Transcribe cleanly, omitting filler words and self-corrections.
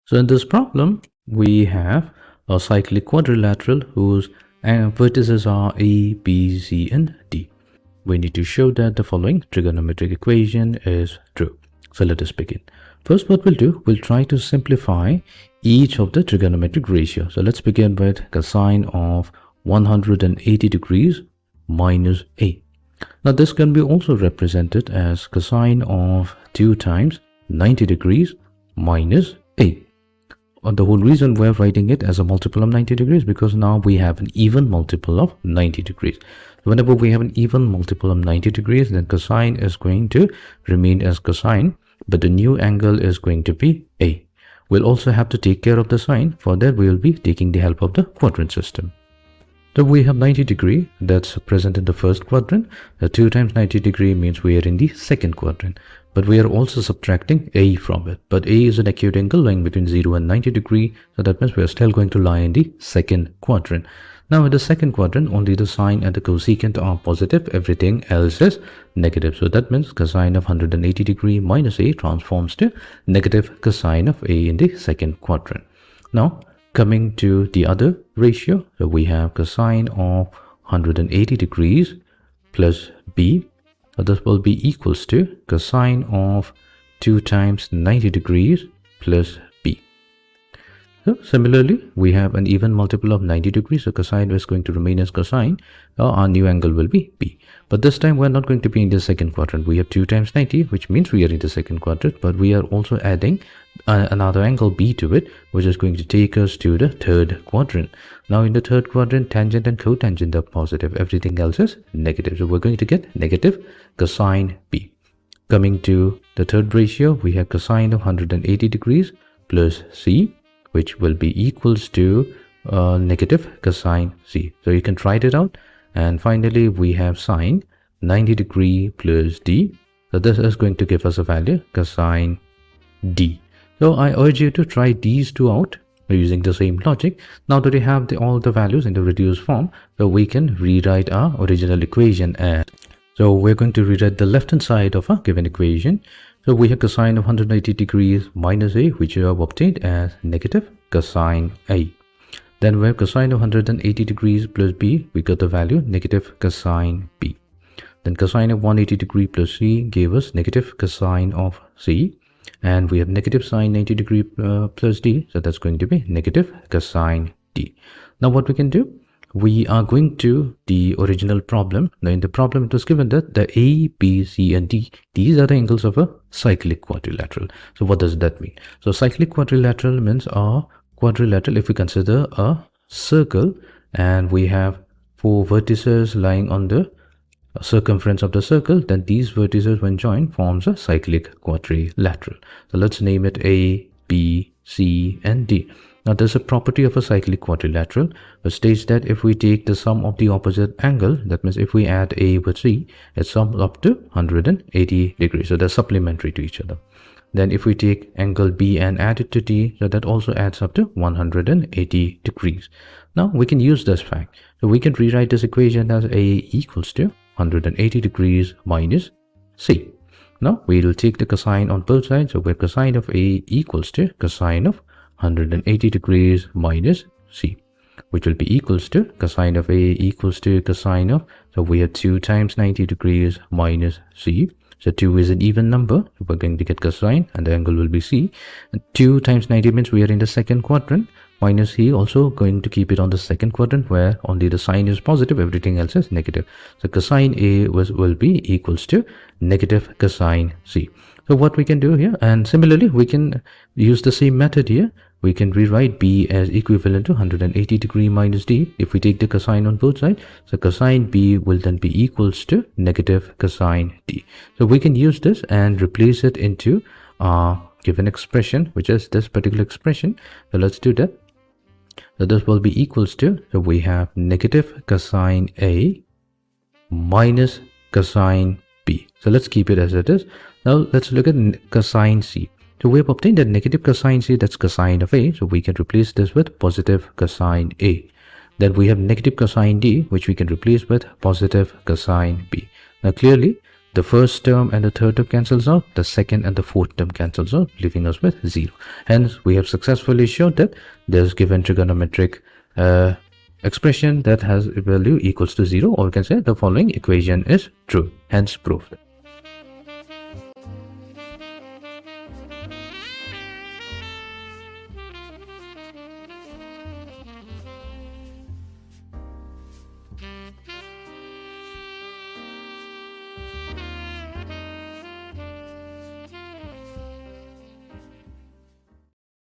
So in this problem, we have a cyclic quadrilateral whose vertices are A, B, C, and D. We need to show that the following trigonometric equation is true. So let us begin. First, what we'll do, we'll try to simplify each of the trigonometric ratios. So let's begin with cosine of 180 degrees minus A. Now this can be also represented as cosine of 2 times 90 degrees minus A. The whole reason we're writing it as a multiple of 90 degrees because now we have an even multiple of 90 degrees. Whenever we have an even multiple of 90 degrees, then cosine is going to remain as cosine, but the new angle is going to be A. We'll also have to take care of the sine. For that, we will be taking the help of the quadrant system. So we have 90 degree that's present in the first quadrant. The 2 times 90 degree means we are in the second quadrant. But we are also subtracting A from it. But A is an acute angle lying between 0 and 90 degree. So that means we are still going to lie in the second quadrant. Now in the second quadrant, only the sine and the cosecant are positive. Everything else is negative. So that means cosine of 180 degree minus A transforms to negative cosine of A in the second quadrant. Now coming to the other ratio, so we have cosine of 180 degrees plus B. So this will be equals to cosine of 2 times 90 degrees plus B. So similarly, we have an even multiple of 90 degrees. So cosine is going to remain as cosine. Our new angle will be B. But this time we're not going to be in the second quadrant. We have 2 times 90, which means we are in the second quadrant. But we are also adding another angle B to it, which is going to take us to the third quadrant. Now in the third quadrant, tangent and cotangent are positive. Everything else is negative. So we're going to get negative cosine B. Coming to the third ratio, we have cosine of 180 degrees plus C, which will be equals to negative cosine C. So you can try it out. And finally, we have sine 90 degree plus D. So this is going to give us a value cosine D. So I urge you to try these two out using the same logic. Now that we have all the values in the reduced form, so we can rewrite our original equation. And so we're going to rewrite the left hand side of a given equation. So we have cosine of 180 degrees minus A, which we have obtained as negative cosine A. Then we have cosine of 180 degrees plus B, we got the value negative cosine B. Then cosine of 180 degree plus C gave us negative cosine of C. And we have negative sine 90 degree plus D, so that's going to be negative cosine D. Now what we can do, we are going to the original problem. Now in the problem it was given that the A, B, C and D, these are the angles of a cyclic quadrilateral. So what does that mean? So cyclic quadrilateral means a quadrilateral if we consider a circle and we have 4 vertices lying on the circumference of the circle, then these vertices when joined forms a cyclic quadrilateral. So let's name it A, B, C and D. Now there's a property of a cyclic quadrilateral which states that if we take the sum of the opposite angle, that means if we add A with C, it sums up to 180 degrees. So they're supplementary to each other. Then if we take angle B and add it to D, so that also adds up to 180 degrees. Now we can use this fact. So we can rewrite this equation as A equals to 180 degrees minus C. Now we will take the cosine on both sides. So where cosine of A equals to cosine of 180 degrees minus C, which will be equals to cosine of A equals to cosine of, so we have 2 times 90 degrees minus C. So 2 is an even number. So we're going to get cosine and the angle will be C. And 2 times 90 means we are in the second quadrant. Minus C also going to keep it on the second quadrant where only the sine is positive, everything else is negative. So cosine A will be equals to negative cosine C. So what we can do here, and similarly we can use the same method here. We can rewrite B as equivalent to 180 degree minus D if we take the cosine on both sides. So cosine B will then be equals to negative cosine D. So we can use this and replace it into our given expression, which is this particular expression. So let's do that. So this will be equals to, so we have negative cosine A minus cosine B. So let's keep it as it is. Now let's look at cosine C. So we have obtained that negative cosine C, that's cosine of A. So we can replace this with positive cosine A. Then we have negative cosine D, which we can replace with positive cosine B. Now clearly The first term and the third term cancels out, the second and the fourth term cancels out, leaving us with 0. Hence, we have successfully shown that there's given trigonometric expression that has a value equals to 0, or we can say the following equation is true, hence proved.